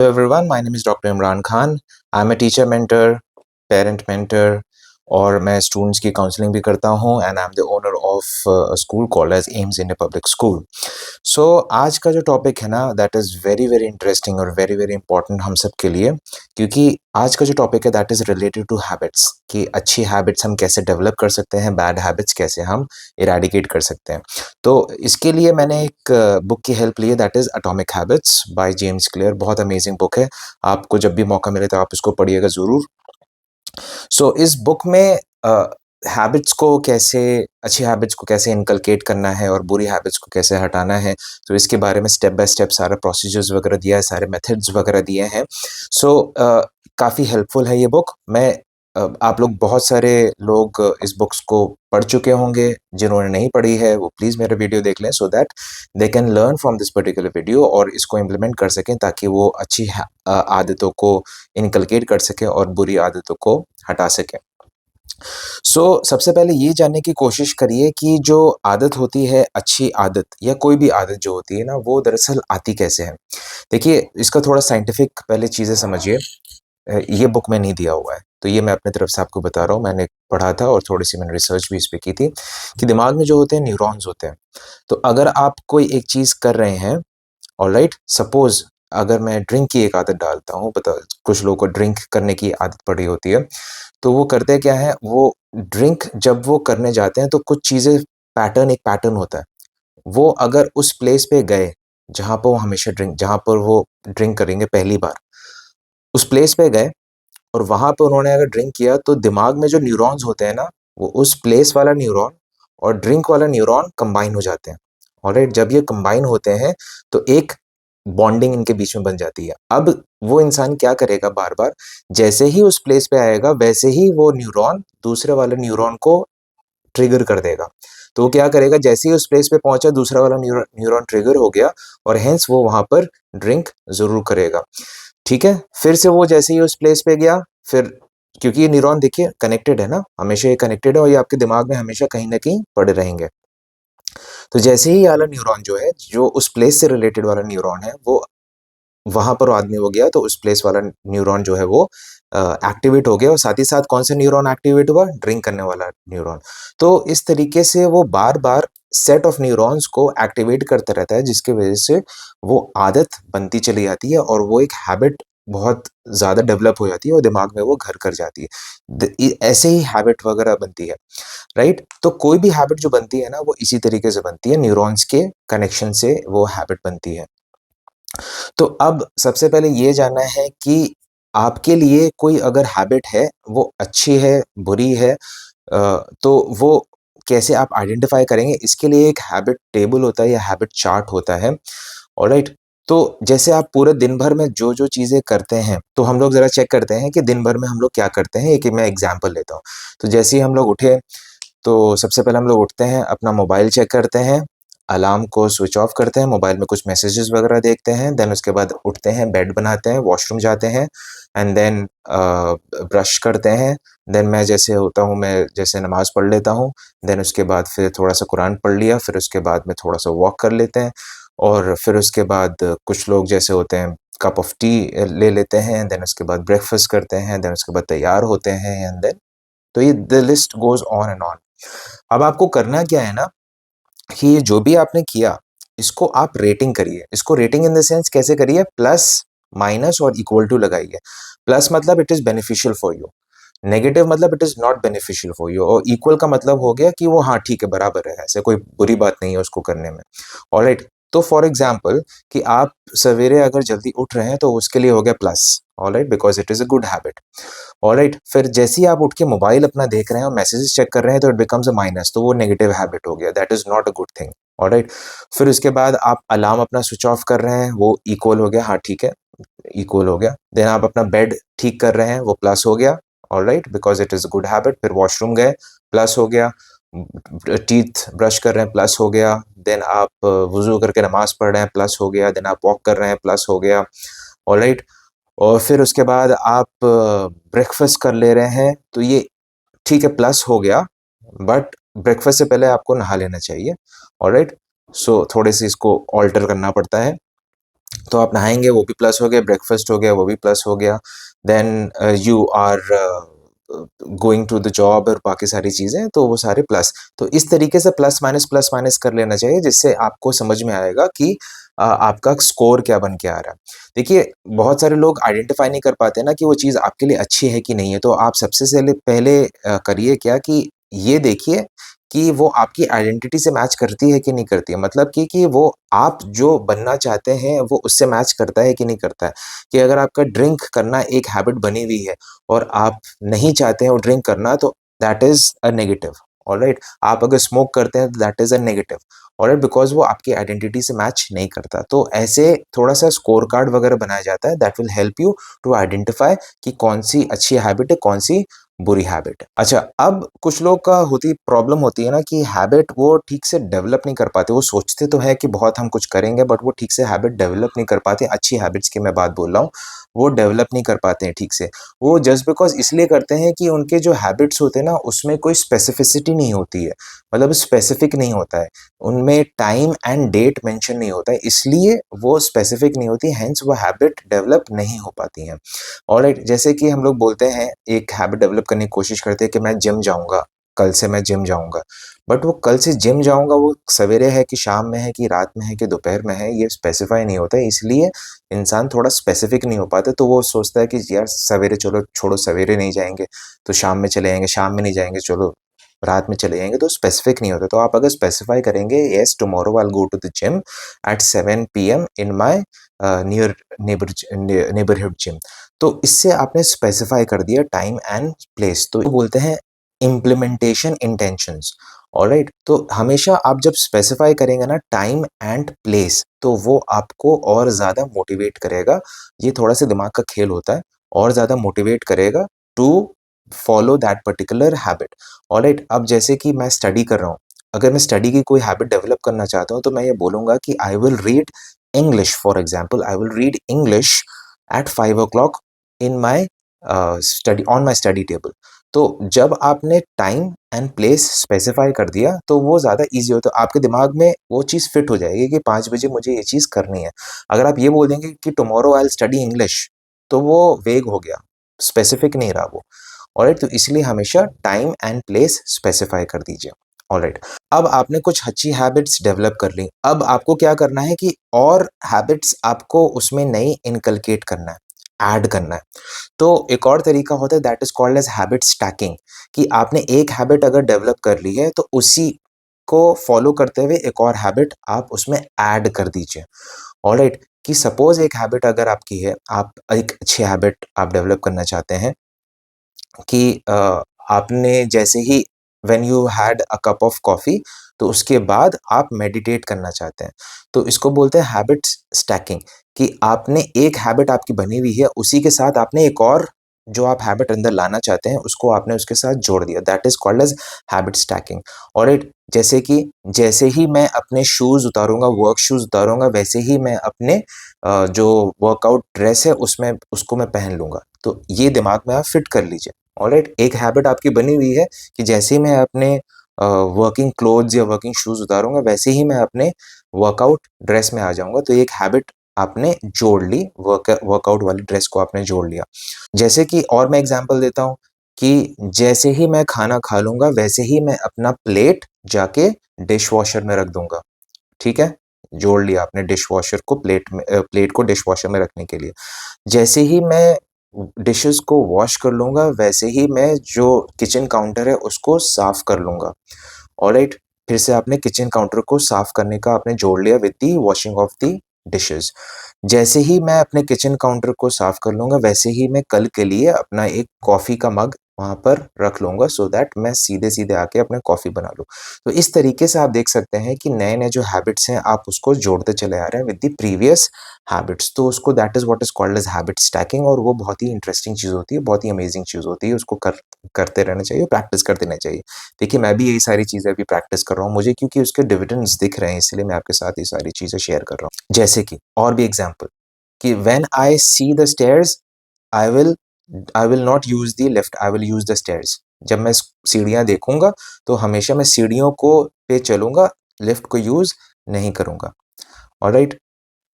Hello everyone, my name is Dr. Imran Khan. I'm a teacher mentor, parent mentor और मैं students की counselling भी करता हूँ and I am the owner of a school called Edge Aims India Public School. So आज का जो topic है ना that is very very interesting और वेरी वेरी इंपॉर्टेंट हम सब के लिए, क्योंकि आज का जो टॉपिक है that is related to habits कि अच्छी हैबिट्स हम कैसे डेवलप कर सकते हैं, बैड हैबिट्स कैसे हम इरेडिकेट कर सकते हैं। तो इसके लिए मैंने एक बुक की हेल्प ली है that is atomic habits by James clear. बहुत अमेजिंग बुक है, आपको जब भी मौका मिले तो आप इसको पढ़िएगा ज़रूर। सो इस बुक में हैबिट्स को कैसे अच्छी हैबिट्स को कैसे इनकलकेट करना है और बुरी हैबिट्स को कैसे हटाना है, तो इसके बारे में स्टेप बाय स्टेप सारा प्रोसीजर्स वगैरह दिया है, सारे मेथड्स वगैरह दिए हैं। सो काफ़ी हेल्पफुल है ये बुक। आप लोग बहुत सारे लोग इस बुक्स को पढ़ चुके होंगे, जिन्होंने नहीं पढ़ी है वो प्लीज़ मेरा वीडियो देख लें so that they can learn from this particular video और इसको इम्प्लीमेंट कर सकें ताकि वो अच्छी आदतों को इनकलकेट कर सकें और बुरी आदतों को हटा सकें। सबसे पहले ये जानने की कोशिश करिए कि जो आदत होती है, अच्छी आदत या कोई भी आदत जो होती है ना, वो दरअसल आती कैसे है? देखिए, इसका थोड़ा साइंटिफिक पहले चीज़ें समझिए। ये बुक में नहीं दिया हुआ है, तो ये मैं अपनी तरफ से आपको बता रहा हूँ। मैंने पढ़ा था और थोड़ी-सी मैंने रिसर्च भी इस पे की थी कि दिमाग में जो होते हैं न्यूरॉन्स होते हैं। तो अगर आप कोई एक चीज़ कर रहे हैं, ऑलराइट, सपोज़ अगर मैं ड्रिंक की एक आदत डालता हूँ, पता कुछ लोगों को ड्रिंक करने की आदत पड़ी होती है, तो वो करते क्या हैं, वो ड्रिंक जब वो करने जाते हैं तो कुछ चीज़ें एक पैटर्न होता है। वो अगर उस प्लेस पे गए, जहाँ पर वो ड्रिंक करेंगे पहली बार, उस प्लेस पे गए और वहाँ पे उन्होंने अगर ड्रिंक किया तो दिमाग में जो न्यूरॉन्स होते हैं ना, वो उस प्लेस वाला न्यूरॉन और ड्रिंक वाला न्यूरॉन कंबाइन हो जाते हैं। ऑलराइट, जब ये कंबाइन होते हैं तो एक बॉन्डिंग इनके बीच में बन जाती है। अब वो इंसान क्या करेगा बार-बार, जैसे ही उस प्लेस पे आएगा वैसे ही वो न्यूरॉन दूसरे वाले न्यूरॉन को ट्रिगर कर देगा। तो वो क्या करेगा, जैसे ही उस प्लेस पे पहुँचा दूसरा वाला न्यूरॉन ट्रिगर हो गया और हेंस वो वहाँ पर ड्रिंक ज़रूर करेगा। ठीक है? फिर से वो जैसे ही उस प्लेस पे गया, फिर क्योंकि ये न्यूरॉन देखिए कनेक्टेड है ना, हमेशा ये कनेक्टेड है और ये आपके दिमाग में हमेशा कहीं न कहीं पड़े रहेंगे। तो जैसे ही ये वाला न्यूरॉन जो है, जो उस प्लेस से रिलेटेड वाला न्यूरॉन है, वो वहाँ पर आदमी वो गया तो उस प्लेस वाला न्यूरॉन जो है वो एक्टिवेट हो गया और साथ ही साथ कौन सा न्यूरॉन एक्टिवेट हुआ? ड्रिंक करने वाला न्यूरॉन। तो इस तरीके से वो बार-बार सेट ऑफ न्यूरॉन्स को एक्टिवेट करता रहता है, जिसकी वज़ह से वो आदत बनती चली जाती है और वो एक हैबिट बहुत ज़्यादा डेवलप हो जाती है और दिमाग में वो घर कर जाती है। ऐसे ही हैबिट वगैरह बनती है, राइट? तो कोई भी हैबिट जो बनती है ना, वो इसी तरीके से बनती है, न्यूरॉन्स के कनेक्शन से वो हैबिट बनती है। तो अब सबसे पहले ये जानना है कि आपके लिए कोई अगर हैबिट है, वो अच्छी है, बुरी है, तो वो कैसे आप आइडेंटिफ़ाई करेंगे? इसके लिए एक हैबिट टेबल होता है या हैबिट चार्ट होता है, ऑलराइट? तो जैसे आप पूरे दिन भर में जो-जो चीज़ें करते हैं, तो हम लोग ज़रा चेक करते हैं कि दिन भर में हम लोग क्या करते हैं, एक मैं एग्ज़ाम्पल लेता हूँ। तो जैसे ही हम लोग उठे तो सबसे पहले हम लोग उठते हैं, अपना मोबाइल चेक करते हैं, अलार्म को स्विच ऑफ करते हैं, मोबाइल में कुछ मैसेजेस वगैरह देखते हैं, देन उसके बाद उठते हैं, बेड बनाते हैं, वॉशरूम जाते हैं एंड देन ब्रश करते हैं। देन मैं जैसे होता हूँ, मैं जैसे नमाज़ पढ़ लेता हूँ, देन उसके बाद फिर थोड़ा-सा कुरान पढ़ लिया, फिर उसके बाद में थोड़ा-सा वॉक कर लेते हैं और फिर उसके बाद कुछ लोग जैसे होते हैं, कप ऑफ टी ले लेते हैं, देन उसके बाद ब्रेकफ़ास्ट करते हैं, देन उसके बाद तैयार होते हैं एंड देन तो ये the list goes on and on. अब आपको करना क्या है ना कि ये जो भी आपने किया, इसको आप रेटिंग करिए। इसको रेटिंग इन द सेंस कैसे करिए? प्लस, माइनस और इक्वल टू लगाइए। प्लस मतलब it is beneficial for you, negative मतलब it is not beneficial for you और इक्वल का मतलब हो गया कि वो हाँ, ठीक है, बराबर है, ऐसे कोई बुरी बात नहीं है उसको करने में। ऑलराइट? तो फॉर एग्ज़ाम्पल कि आप सवेरे अगर जल्दी उठ रहे हैं, तो उसके लिए हो गया plus, alright? Because it is a good habit. Alright, फिर जैसे ही आप उठ के मोबाइल अपना देख रहे हैं और मैसेजेस चेक कर रहे हैं तो इट बिकम्स अ माइनस, तो वो नेगेटिव हैबिट हो गया, that is not a good thing. Alright, फिर उसके बाद आप अलार्म अपना स्विच ऑफ कर रहे हैं, वो इक्वल हो गया, हाँ ठीक है, इक्वल हो गया। देन आप अपना बेड ठीक कर रहे हैं, वो प्लस हो गया, alright, because it is a good habit. फिर वॉशरूम गए, प्लस हो गया। टीथ ब्रश कर रहे हैं, प्लस हो गया। देन आप वुज़ू करके नमाज़ पढ़ रहे हैं, प्लस हो गया। देन आप वॉक कर रहे हैं, प्लस हो गया, ऑलराइट। और फिर उसके बाद आप ब्रेकफ़ास्ट कर ले रहे हैं, तो ये ठीक है प्लस हो गया, बट ब्रेकफ़ास्ट से पहले आपको नहा लेना चाहिए, ऑलराइट? सो थोड़े-से इसको ऑल्टर करना पड़ता है। तो आप नहाएँगे वो भी प्लस हो गया, ब्रेकफ़ास्ट हो गया वो भी प्लस हो गया, then you are going to the job और बाकी सारी चीज़ें, तो वो सारे प्लस। तो इस तरीके से प्लस माइनस कर लेना चाहिए, जिससे आपको समझ में आएगा कि आपका स्कोर क्या बन के आ रहा है। देखिए, बहुत सारे लोग आइडेंटिफ़ाई नहीं कर पाते ना कि वो चीज़ आपके लिए अच्छी है कि नहीं है, तो आप सबसे पहले करिए क्या कि ये देखिए कि वो आपकी आइडेंटिटी से मैच करती है कि नहीं करती है। मतलब कि वो आप जो बनना चाहते हैं, वो उससे मैच करता है कि नहीं करता है। कि अगर आपका ड्रिंक करना एक हैबिट बनी हुई है और आप नहीं चाहते हैं वो ड्रिंक करना, तो that is a negative, alright? आप अगर स्मोक करते हैं, तो that is a negative, alright? Because वो आपकी आइडेंटिटी से मैच नहीं करता। तो ऐसे थोड़ा-सा स्कोर कार्ड वगैरह बनाया जाता है, that will help you to identify कि कौन-सी अच्छी हैबिट है, कौन-सी बुरी हैबिट है। अच्छा, अब कुछ लोग का होती प्रॉब्लम होती है ना कि हैबिट वो ठीक से डेवलप नहीं कर पाते। वो सोचते तो हैं कि बहुत हम कुछ करेंगे, बट वो ठीक से हैबिट डेवलप नहीं कर पाते। अच्छी हैबिट्स की मैं बात बोल रहा हूँ, वो डेवलप नहीं कर पाते हैं ठीक से। वो जस्ट बिकॉज़ इसलिए करते हैं कि उनके जो हैबिट्स होते हैं ना, उसमें कोई स्पेसिफिसिटी नहीं होती है। मतलब स्पेसिफिक नहीं होता है। उनमें टाइम एंड डेट मेंशन नहीं होता है, इसलिए वो स्पेसिफिक नहीं होती, हेंस वो हैबिट डेवलप नहीं हो पाती हैं। ऑलराइट, जैसे कि हम लोग बोलते हैं, एक हैबिट डेवलप करने की कोशिश करते हैं कि मैं जिम जाऊँगा, कल से मैं जिम जाऊँगा। बट वो कल से जिम जाऊँगा, वो सवेरे है कि शाम में है कि रात में है कि दोपहर में है, ये स्पेसिफाई नहीं होता है, इसलिए इंसान थोड़ा स्पेसिफिक नहीं हो पाता, तो वो सोचता है कि यार सवेरे चलो छोड़ो, सवेरे नहीं जाएँगे, तो शाम में चले जाएँगे, शाम में नहीं जाएँगे, चलो रात में चले जाएँगे, तो स्पेसिफिक नहीं होता। तो आप अगर स्पेसिफाई करेंगे, yes tomorrow I will go to the gym at 7 PM in my near neighbourhood gym. तो इससे आपने स्पेसिफाई कर दिया टाइम एंड प्लेस, तो बोलते हैं इम्प्लीमेंटेशन इंटेंशंस, ऑलराइट? तो हमेशा आप जब स्पेसिफाई करेंगे ना टाइम एंड प्लेस, तो वो आपको और ज़्यादा मोटिवेट करेगा। ये थोड़ा-सा दिमाग का खेल होता है, और ज़्यादा मोटिवेट करेगा to follow that particular habit, alright? अब जैसे कि मैं स्टडी कर रहा हूँ, अगर मैं स्टडी की कोई हैबिट डेवलप करना चाहता हूँ, तो मैं ये बोलूँगा कि I will read English, for example I will read English at 5 o'clock in my study on my study table. तो जब आपने टाइम एंड प्लेस स्पेसिफाई कर दिया, तो वो ज़्यादा ईज़ी होता है। आपके दिमाग में वो चीज़ फिट हो जाएगी कि 5 बजे मुझे ये चीज़ करनी है। अगर आप ये बोल देंगे कि tomorrow I will study English, तो वो वेग हो गया, स्पेसिफिक नहीं रहा वो। ऑलराइट? तो इसलिए हमेशा टाइम एंड प्लेस स्पेसिफाई कर दीजिए। ऑलराइट? अब आपने कुछ अच्छी हैबिट्स डेवलप कर ली। अब आपको क्या करना है कि और हैबिट्स आपको उसमें नई इनकलकेट करना है, ऐड करना है। तो एक और तरीका होता है, that is called as habit stacking, कि आपने एक हैबिट अगर डेवलप कर ली है, तो उसी को फॉलो करते हुए एक और हैबिट आप उसमें ऐड कर दीजिए। ऑलराइट? कि सपोज़ एक हैबिट अगर आपकी है, आप एक अच्छी हैबिट आप डेवलप करना चाहते हैं कि आपने जैसे ही when you had a cup of coffee, तो उसके बाद आप मेडिटेट करना चाहते हैं। तो इसको बोलते हैं हैबिट्स स्टैकिंग, कि आपने एक हैबिट आपकी बनी हुई है, उसी के साथ आपने एक और जो आप हैबिट अंदर लाना चाहते हैं, उसको आपने उसके साथ जोड़ दिया। That is called as habit stacking. Alright? जैसे कि जैसे ही मैं अपने शूज़ उतारूँगा, वर्क शूज़ उतारूँगा, वैसे ही मैं अपने जो वर्कआउट ड्रेस है उसमें उसको मैं पहन लूँगा। तो ये दिमाग में आप फिट कर लीजिए। ऑलराइट? एक हैबिट आपकी बनी हुई है कि जैसे ही मैं अपने वर्किंग क्लोथ्स या वर्किंग शूज़ उतारूँगा, वैसे ही मैं अपने वर्कआउट ड्रेस में आ जाऊँगा। तो एक हैबिट आपने जोड़ ली, वर्कआउट वाली ड्रेस को आपने जोड़ लिया। जैसे कि और मैं एग्ज़ाम्पल देता हूँ कि जैसे ही मैं खाना खा लूँगा, वैसे ही मैं अपना प्लेट जाके डिशवॉशर में रख दूँगा। ठीक है? जोड़ लिया आपने डिशवॉशर को प्लेट को डिशवॉशर में रखने के लिए। जैसे ही मैं डिशेज़ को वॉश कर लूँगा, वैसे ही मैं जो किचन काउंटर है उसको साफ़ कर लूँगा। ऑलराइट? फिर से आपने किचन काउंटर को साफ़ करने का आपने जोड़ लिया with the washing of the dishes. जैसे ही मैं अपने किचन काउंटर को साफ़ कर लूँगा, वैसे ही मैं कल के लिए अपना एक कॉफ़ी का मग वहाँ पर रख लूँगा, सो दैट मैं सीधे-सीधे आके अपने कॉफ़ी बना लूँ। तो इस तरीके से आप देख सकते हैं कि नए-नए जो हैबिट्स हैं, आप उसको जोड़ते चले आ रहे हैं विद द प्रीवियस हैबिट्स। तो उसको that is what is called as habit stacking, और वो बहुत ही इंटरेस्टिंग चीज़ होती है, बहुत ही अमेज़िंग चीज़ होती है। उसको करते रहना चाहिए, प्रैक्टिस करते रहना चाहिए। देखिए, मैं भी यही सारी चीज़ें अभी प्रैक्टिस कर रहा हूँ। मुझे क्योंकि उसके डिविडेंड्स दिख रहे हैं, इसलिए मैं आपके साथ ये सारी चीज़ें शेयर कर रहा हूँ। जैसे कि और भी एग्ज़ाम्पल, कि when I see the stairs, I will I will not use the lift, I will use the stairs. जब मैं सीढ़ियाँ देखूँगा, तो हमेशा मैं सीढ़ियों को पे चलूँगा, लिफ्ट को यूज़ नहीं करूँगा। ऑलराइट?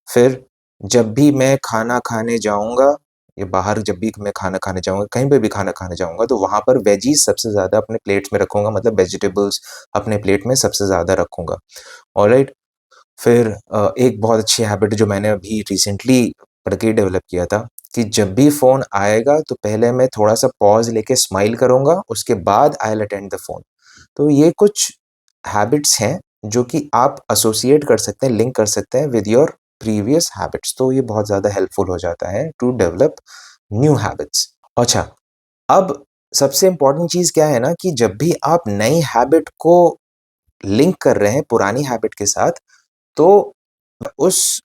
फिर जब भी मैं खाना खाने जाऊँगा या बाहर जब भी मैं खाना खाने जाऊँगा, कहीं पे भी खाना खाने जाऊँगा, तो वहाँ पर वेजीज़ सबसे ज़्यादा अपने प्लेट्स में रखूँगा, मतलब वेजिटेबल्स अपने प्लेट में सबसे ज़्यादा रखूँगा, ऑलराइट? फिर एक बहुत अच्छी हैबिट जो मैंने अभी रिसेंटली पढ़ के डेवलप किया था कि जब भी फ़ोन आएगा तो पहले मैं थोड़ा-सा पॉज़ लेके स्माइल करूँगा, उसके बाद I will attend the phone. तो ये कुछ हैबिट्स हैं जो कि आप एसोसिएट कर सकते हैं, लिंक कर सकते हैं विद योर प्रीवियस हैबिट्स, तो ये बहुत ज़्यादा हेल्पफुल हो जाता है टू डेवलप न्यू हैबिट्स। अच्छा, अब सबसे इम्पोर्टेंट चीज़ क्या है ना कि जब भी आप नई हैबिट को लिंक कर रहे हैं पुरानी हैबिट के साथ, तो उस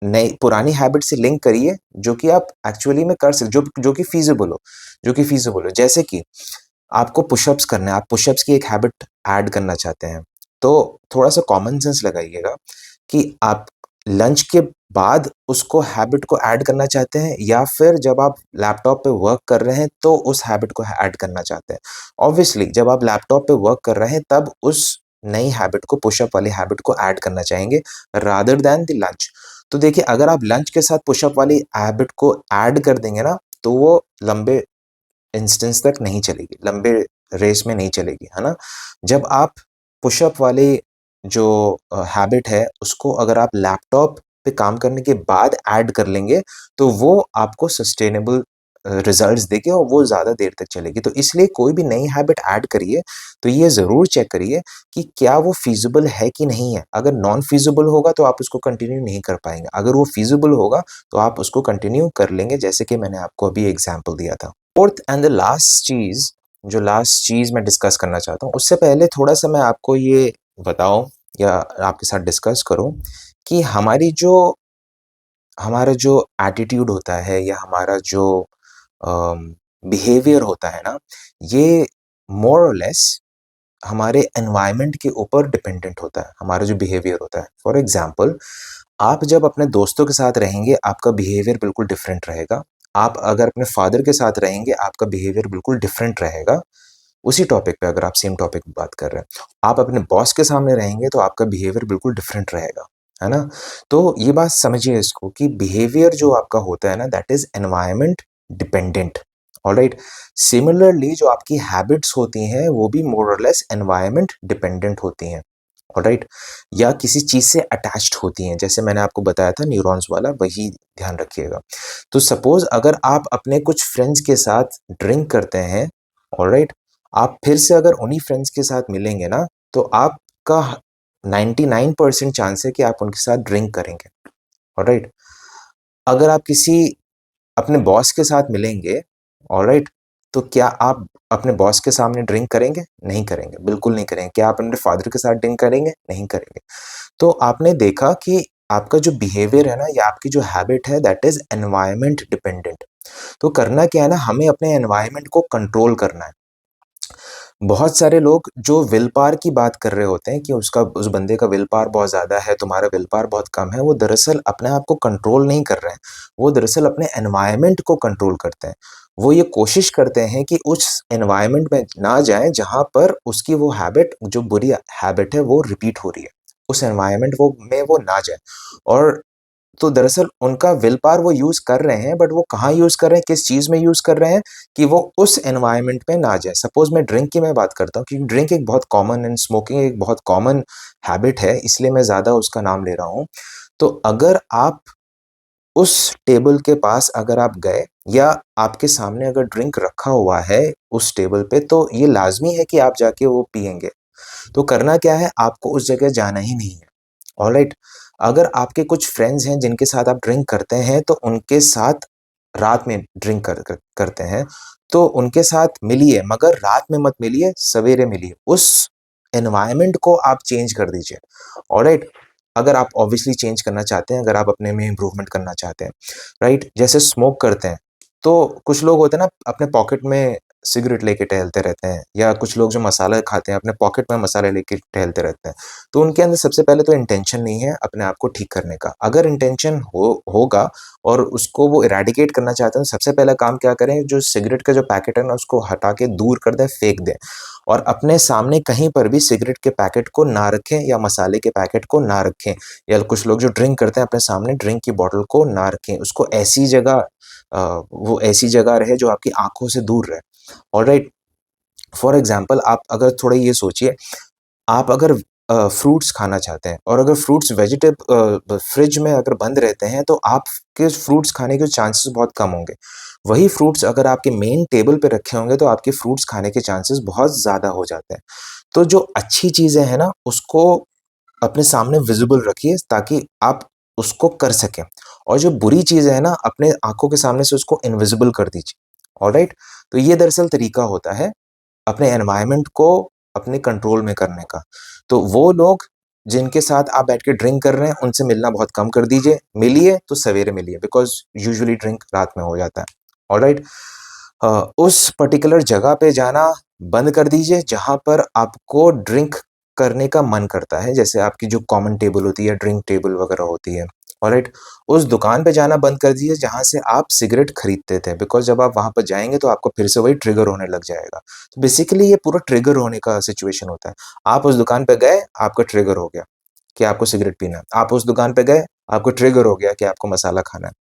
नई पुरानी हैबिट से लिंक करिए जो कि आप एक्चुअली में कर सक जो कि फ़ीज़िबल हो, जैसे कि आपको पुशअप्स करने हैं, आप पुशअप्स की एक हैबिट ऐड करना चाहते हैं, तो थोड़ा-सा कॉमन सेंस लगाइएगा कि आप लंच के बाद उसको हैबिट को ऐड करना चाहते हैं या फिर जब आप लैपटॉप पे वर्क कर रहे हैं, तो उस हैबिट को ऐड करना चाहते हैं। ऑब्वियसली जब आप लैपटॉप पे वर्क कर रहे हैं, तब उस नई हैबिट को पुशअप वाली हैबिट को ऐड करना चाहेंगे रादर दैन द लंच। तो देखिए अगर आप लंच के साथ पुशअप वाली हैबिट को ऐड कर देंगे ना, तो वो लंबे इंस्टेंस तक नहीं चलेगी, लंबे रेस में नहीं चलेगी, है ना? जब आप पुशअप वाले जो हैबिट है, उसको अगर आप लैपटॉप पे काम करने के बाद ऐड कर लेंगे, तो वो आपको सस्टेनेबल रिज़ल्ट्स देगी और वो ज़्यादा देर तक चलेगी। तो इसलिए कोई भी नई हैबिट ऐड करिए, तो ये ज़रूर चेक करिए कि क्या वो फ़ीज़िबल है कि नहीं है। अगर नॉन फ़ीज़िबल होगा, तो आप उसको कंटिन्यू नहीं कर पाएँगे। अगर वो फ़ीज़िबल होगा, तो आप उसको कंटिन्यू कर लेंगे, जैसे कि मैंने आपको अभी एग्ज़ाम्पल दिया था। फोर्थ एंड द लास्ट चीज़ मैं डिस्कस करना चाहता हूँ, उससे पहले थोड़ा-सा मैं आपको ये बताऊँ या आपके साथ डिस्कस करूँ कि हमारा जो एटीट्यूड होता है या हमारा जो बिहेवियर होता है ना, ये मोर और लेस हमारे एनवायरनमेंट के ऊपर डिपेंडेंट होता है, हमारा जो बिहेवियर होता है। फॉर एग्ज़ाम्पल आप जब अपने दोस्तों के साथ रहेंगे, आपका बिहेवियर बिल्कुल डिफरेंट रहेगा। आप अगर अपने फादर के साथ रहेंगे, आपका बिहेवियर बिल्कुल डिफरेंट रहेगा। उसी टॉपिक पे अगर आप सेम टॉपिक पे बात कर रहे हैं। आप अपने बॉस के सामने रहेंगे, तो आपका बिहेवियर बिल्कुल डिफरेंट रहेगा, है ना? तो ये बात समझिए इसको कि बिहेवियर जो आपका होता है ना, that is environment dependent, alright? Similarly जो आपकी हैबिट्स होती हैं, वो भी मोर और लेस एनवायरनमेंट डिपेंडेंट होती हैं। ऑलराइट, या किसी चीज़ से अटैच्ड होती हैं, जैसे मैंने आपको बताया था न्यूरॉन्स वाला, वही ध्यान रखिएगा। तो सपोज़ अगर आप अपने कुछ फ्रेंड्स के साथ ड्रिंक करते हैं, ऑलराइट, आप फिर से अगर उन्हीं फ्रेंड्स के साथ मिलेंगे ना, तो आपका 99% चांस है कि आप उनके साथ ड्रिंक करेंगे, ऑलराइट। अगर आप किसी अपने बॉस के साथ मिलेंगे, ऑलराइट, तो क्या आप अपने बॉस के सामने ड्रिंक करेंगे? नहीं करेंगे, बिल्कुल नहीं करेंगे। क्या आप अपने फादर के साथ ड्रिंक करेंगे? नहीं करेंगे। तो आपने देखा कि आपका जो बिहेवियर है ना या आपकी जो हैबिट है दैट इज़ एनवायरनमेंट डिपेंडेंट। तो करना क्या है ना, हमें अपने एनवायरनमेंट को कंट्रोल करना है। बहुत सारे लोग जो विल पावर की बात कर रहे होते हैं कि उसका उस बंदे का विल पावर बहुत ज़्यादा है, तुम्हारा विल पावर बहुत कम है, वो दरअसल अपने आप को कंट्रोल नहीं कर रहे हैं। वो दरअसल अपने एनवायरनमेंट को कंट्रोल करते हैं। वो ये कोशिश करते हैं कि उस एनवायरनमेंट में ना जाएँ जहाँ पर उसकी वो हैबिट जो बुरी हैबिट है वो रिपीट हो रही है। उस एनवायरनमेंट में वो ना जाए और तो दरअसल उनका विल पावर वो यूज़ कर रहे हैं, बट वो कहाँ यूज़ कर रहे हैं, किस चीज़ में यूज़ कर रहे हैं कि वो उस एनवायरनमेंट में ना जाए। सपोज़ मैं ड्रिंक की मैं बात करता हूँ क्योंकि ड्रिंक एक बहुत कॉमन एंड स्मोकिंग एक बहुत कॉमन हैबिट है, इसलिए मैं ज़्यादा उसका नाम ले रहा हूँ। तो अगर आप उस टेबल के पास अगर आप गए या आपके सामने अगर ड्रिंक रखा हुआ है उस टेबल पे, तो ये लाज़मी है कि आप जाके वो पिएँगे। तो करना क्या है, आपको उस जगह जाना ही नहीं है। ऑलराइट? अगर आपके कुछ फ्रेंड्स हैं जिनके साथ आप ड्रिंक करते हैं, तो उनके साथ रात में ड्रिंक करते हैं, तो उनके साथ मिलिए, मगर रात में मत मिलिए, सवेरे मिलिए। उस एनवायरनमेंट को आप चेंज कर दीजिए। ऑलराइट? अगर आप ऑब्वियसली चेंज करना चाहते हैं, अगर आप अपने में इम्प्रूवमेंट करना चाहते हैं, राइट? जैसे स्मोक करते हैं, तो कुछ लोग होते हैं ना अपने पॉकेट में सिगरेट लेके टहलते रहते हैं, या कुछ लोग जो मसाला खाते हैं अपने पॉकेट में मसाले लेके टहलते रहते हैं। तो उनके अंदर सबसे पहले तो इंटेंशन नहीं है अपने आप को ठीक करने का। अगर इंटेंशन होगा और उसको वो इरेडिकेट करना चाहते हैं, तो सबसे पहला काम क्या करें, जो सिगरेट का जो पैकेट है ना उसको हटा के दूर कर दें, फेंक दें, और अपने सामने कहीं पर भी सिगरेट के पैकेट को ना रखें या मसाले के पैकेट को ना रखें, या कुछ लोग जो ड्रिंक करते हैं अपने सामने ड्रिंक की बॉटल को ना रखें। उसको ऐसी जगह वो ऐसी जगह रहे जो आपकी आँखों से दूर रहे। ऑलराइट? फॉर एग्ज़ाम्पल आप अगर थोड़ा ये सोचिए, आप अगर फ्रूट्स खाना चाहते हैं और अगर फ्रूट्स फ्रिज में अगर बंद रहते हैं, तो आपके फ्रूट्स खाने के चांसेस बहुत कम होंगे। वही फ्रूट्स अगर आपके मेन टेबल पे रखे होंगे, तो आपके फ्रूट्स खाने के चांसेस बहुत ज़्यादा हो जाते हैं। तो जो अच्छी चीज़ें हैं ना, उसको अपने सामने विज़िबल रखिए ताकि आप उसको कर सकें, और जो बुरी चीज़ें हैं ना, अपने आँखों के सामने से उसको इनविज़िबल कर दीजिए। ऑलराइट? तो ये दरअसल तरीका होता है अपने एनवायरनमेंट को अपने कंट्रोल में करने का। तो वो लोग जिनके साथ आप बैठ के ड्रिंक कर रहे हैं, उनसे मिलना बहुत कम कर दीजिए। मिलिए तो सवेरे मिलिए, बिकॉज़ यूजुअली ड्रिंक रात में हो जाता है। ऑलराइट? उस पर्टिकुलर जगह पे जाना बंद कर दीजिए जहाँ पर आपको ड्रिंक करने का मन करता है, जैसे आपकी जो कॉमन टेबल होती है, ड्रिंक टेबल वगैरह होती है। ऑलराइट? उस दुकान पे जाना बंद कर दीजिए जहाँ से आप सिगरेट खरीदते थे, बिकॉज़ जब आप वहाँ पर जाएँगे तो आपको फिर से वही ट्रिगर होने लग जाएगा। तो बेसिकली ये पूरा ट्रिगर होने का सिचुएशन होता है। आप उस दुकान पे गए, आपका ट्रिगर हो गया कि आपको सिगरेट पीना है। आप उस दुकान पे गए, आपको ट्रिगर हो गया कि आपको मसाला खाना है।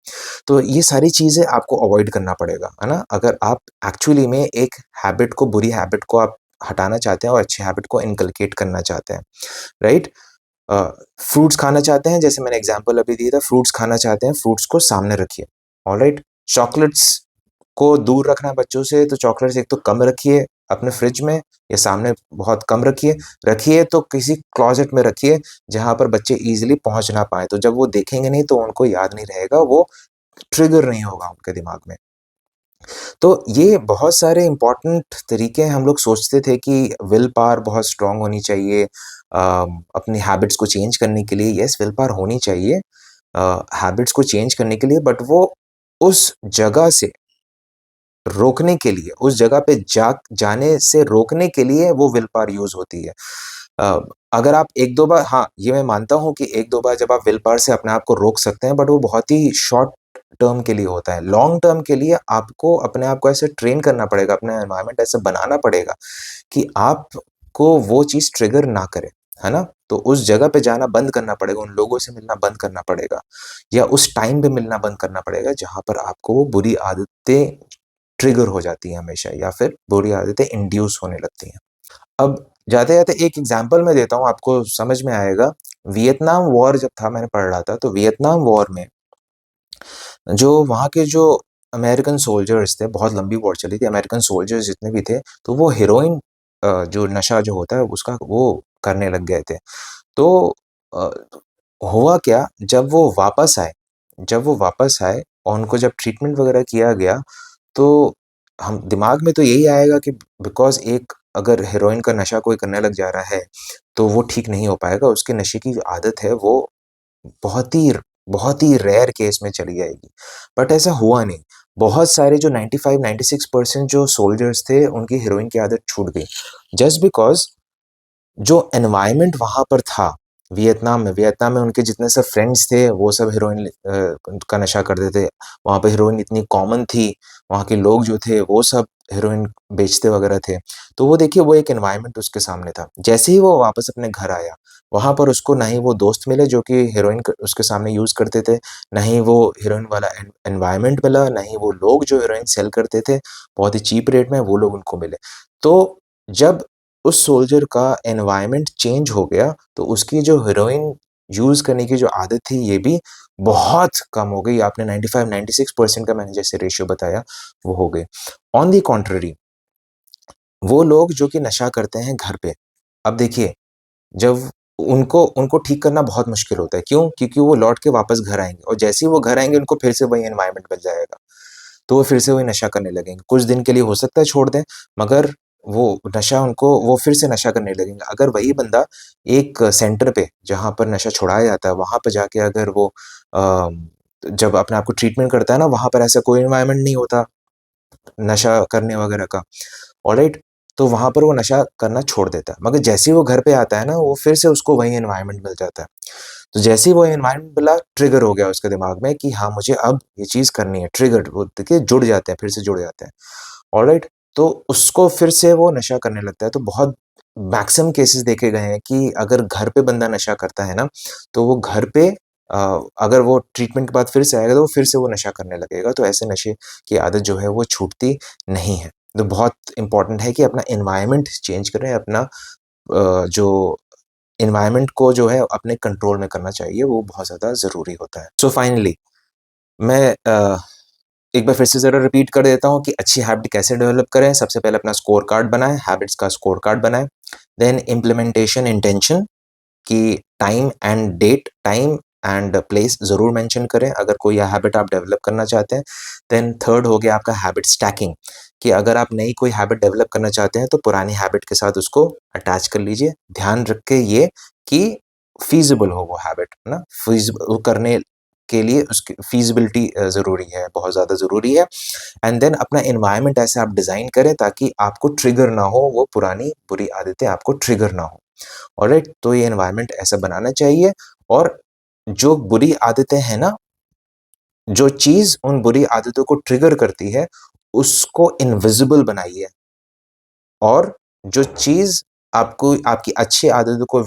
तो ये सारी चीज़ें आपको अवॉइड करना पड़ेगा, है ना? अगर आप एक्चुअली में एक हैबिट को, बुरी हैबिट को आप हटाना चाहते हैं और अच्छी हैबिट को इनकलकेट करना चाहते हैं, राइट? अ, फ्रूट्स खाना चाहते हैं, जैसे मैंने एग्ज़ाम्पल अभी दिया था, फ्रूट्स खाना चाहते हैं, फ्रूट्स को सामने रखिए, ऑलराइट? चॉकलेट्स को दूर रखना है बच्चों से, तो चॉकलेट्स एक तो कम रखिए अपने फ्रिज में, या सामने बहुत कम रखिए। रखिए तो किसी क्लोज़ेट में रखिए, जहाँ पर बच्चे ईज़िली पहुँच ना पाएँ, तो जब वो देखेंगे नहीं तो उनको याद नहीं रहेगा, वो ट्रिगर नहीं होगा उनके दिमाग में। तो ये बहुत सारे इम्पोर्टेंट तरीके हैं। हम लोग सोचते थे कि विल पावर बहुत स्ट्रॉन्ग होनी चाहिए अपनी हैबिट्स को चेंज करने के लिए। येस, विल पावर होनी चाहिए हैबिट्स को चेंज करने के लिए, बट वो उस जगह से रोकने के लिए, उस जगह पे जाने से रोकने के लिए वो विल पावर यूज़ होती है। अ, अगर आप 1-2 बार, हाँ, ये मैं मानता हूँ कि 1-2 बार जब आप विल पावर से अपने आप को रोक सकते हैं, बट वो बहुत ही शॉर्ट टर्म के लिए होता है। लॉन्ग टर्म के लिए आपको अपने आप को ऐसे ट्रेन करना पड़ेगा, अपना एनवायरनमेंट ऐसा बनाना पड़ेगा कि आपको वो चीज़ ट्रिगर ना करे, है ना? तो उस जगह पे जाना बंद करना पड़ेगा, उन लोगों से मिलना बंद करना पड़ेगा, या उस टाइम पे मिलना बंद करना पड़ेगा जहाँ पर आपको वो बुरी आदतें ट्रिगर हो जाती हैं हमेशा, या फिर बुरी आदतें इंड्यूस होने लगती हैं। अब जाते-जाते एक एग्ज़ाम्पल मैं देता हूँ, आपको समझ में आएगा। वियतनाम वॉर जब था, मैंने पढ़ रहा था, तो वियतनाम वॉर में जो वहाँ के जो अमेरिकन सोल्जर्स थे, बहुत लंबी वॉर चली थी, अमेरिकन सोल्जर्स जितने भी थे, तो वो हेरोइन जो नशा जो होता है उसका वो करने लग गए थे। तो अ, हुआ क्या, जब वो वापस आए और उनको जब ट्रीटमेंट वगैरह किया गया, तो हम दिमाग में तो यही आएगा कि बिकॉज़ एक अगर हेरोइन का नशा कोई करने लग जा रहा है, तो वो ठीक नहीं हो पाएगा, उसके नशे की जो आदत है वो बहुत ही बहुत ही रेयर केस में चली जाएगी। बट ऐसा हुआ नहीं। बहुत सारे जो 95-96% जो सोल्जर्स थे, उनकी हेरोइन की आदत छूट गई। जस्ट बिकॉज़ जो एनवायरनमेंट वहाँ पर था, वियतनाम में उनके जितने सब फ्रेंड्स थे, वो सब हेरोइन का नशा करते थे। वहाँ पे हेरोइन इतनी कॉमन थी, वहाँ के लोग जो थे, वो सब हेरोइन बेचते वगैरह थे। तो वो देखिए, वो एक एनवायरनमेंट उसके सामने था। जैसे ही वो वापस अपने घर आया, वहाँ पर उसको ना ही वो दोस्त मिले जो कि हेरोइन क उसके सामने यूज़ करते थे, ना ही वो हेरोइन वाला एनवायरनमेंट मिला, ना ही वो लोग जो हेरोइन सेल करते थे, बहुत ही चीप रेट में वो लोग उनको मिले। तो जब उस सोल्जर का एनवायरनमेंट चेंज हो गया, तो उसकी जो हेरोइन यूज़ करने की जो आदत थी, ये भी बहुत कम हो गई। आपने 95-96% का मैंने जैसे रेशियो बताया, वो हो गई। ऑन द कॉन्ट्ररी, वो लोग जो कि नशा करते हैं घर पे, अब देखिए, जब उनको उनको ठीक करना बहुत मुश्किल होता है। क्यों? क्योंकि वो लौट के वापस घर आएँगे, और जैसे ही वो घर आएँगे, उनको फिर से वही एनवायरनमेंट मिल जाएगा। तो वो फिर से वही नशा करने लगेंगे। कुछ दिन के लिए हो सकता है छोड़ दें, मगर वो फिर से नशा करने लगेंगे। अगर वही बंदा एक सेंटर पे, जहाँ पर नशा छुड़ाया जाता है, वहाँ पे जाके अगर वो जब अपने आप को ट्रीटमेंट करता है ना, वहाँ पर ऐसा कोई एनवायरनमेंट नहीं होता। नशा करने वगैरह का, ऑलराइट? तो वहाँ पर वो नशा करना छोड़ देता है। मगर जैसे ही वो घर पे आता है ना, वो फिर से उसको वही एनवायरनमेंट मिल जाता है। तो जैसे ही वो एनवायरनमेंट मिला, ट्रिगर हो गया उसके दिमाग में कि हाँ, मुझे अब ये चीज़ करनी है, ट्रिगर्ड, वो देखिए जुड़ जाते हैं, फिर से जुड़ जाते हैं, ऑलराइट? तो उसको फिर से वो नशा करने लगता है। तो बहुत मैक्सिमम केसेज़ देखे गए हैं कि अगर घर पे बंदा नशा करता है ना, तो वो घर पे अगर वो ट्रीटमेंट के बाद फिर से आएगा, तो वो फिर से वो नशा करने लगेगा। तो ऐसे नशे की आदत जो है, वो छूटती नहीं है। तो बहुत इम्पोर्टेंट है कि अपना एनवायरनमेंट चेंज करें, अपना जो एनवायरनमेंट को जो है अपने कंट्रोल में करना चाहिए, वो बहुत ज़्यादा ज़रूरी होता है। सो फाइनली मैं एक बार फिर से ज़रा रिपीट कर देता हूँ कि अच्छी हैबिट कैसे डेवलप करें। सबसे पहले अपना स्कोर कार्ड बनाएँ, हैबिट्स का स्कोर कार्ड बनाएँ। देन इम्प्लीमेंटेशन इंटेंशन कि टाइम एंड प्लेस ज़रूर मेंशन करें, अगर कोई हैबिट आप डेवलप करना चाहते हैं। देन थर्ड हो गया आपका हैबिट स्टैकिंग कि अगर आप नई कोई हैबिट डेवलप करना चाहते हैं, तो पुरानी हैबिट के साथ उसको अटैच कर लीजिए। ध्यान रख के ये कि फ़ीज़िबल हो वो हैबिट, है ना? वो करने के लिए उसकी फ़ीज़िबिलिटी ज़रूरी है, बहुत ज़्यादा ज़रूरी है। एंड देन अपना एनवायरनमेंट ऐसे आप डिज़ाइन करें ताकि आपको ट्रिगर ना हो, वो पुरानी बुरी आदतें आपको ट्रिगर ना हो। ऑलराइट? तो ये एनवायरनमेंट ऐसा बनाना चाहिए। और जो बुरी आदतें हैं ना, जो चीज़ उन बुरी आदतों को ट्रिगर करती है, उसको इनविजिबल बनाइए। और जो चीज़ आपको आपकी अच्छी आदतों को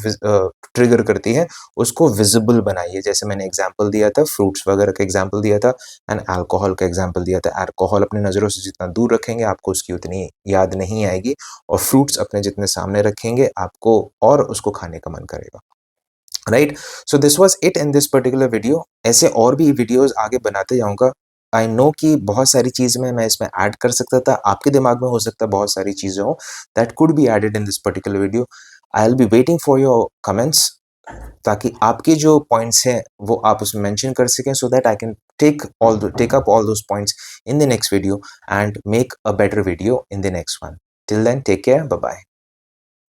ट्रिगर करती है, उसको विज़िबल बनाइए। जैसे मैंने एग्ज़ाम्पल दिया था, फ्रूट्स वगैरह का एग्ज़ाम्पल दिया था एंड अल्कोहल का एग्ज़ाम्पल दिया था। अल्कोहल अपनी नज़रों से जितना दूर रखेंगे, आपको उसकी उतनी याद नहीं आएगी, और फ्रूट्स अपने जितने सामने रखेंगे, आपको और उसको खाने का मन करेगा। Right? So this was it in this particular video. ऐसे और भी वीडियोज़ आगे बनाते जाऊँगा। आई नो कि बहुत सारी चीज़ मैं इसमें ऐड कर सकता था। आपके दिमाग में हो सकता है बहुत सारी चीज़ें हों that could be added in this particular video. I will be waiting for your comments, ताकि आपके जो पॉइंट्स हैं वो आप उसमें मेंशन कर सकें, so that I can take up all those points in the next video and make a better video in the next one. Till then take care, bye bye.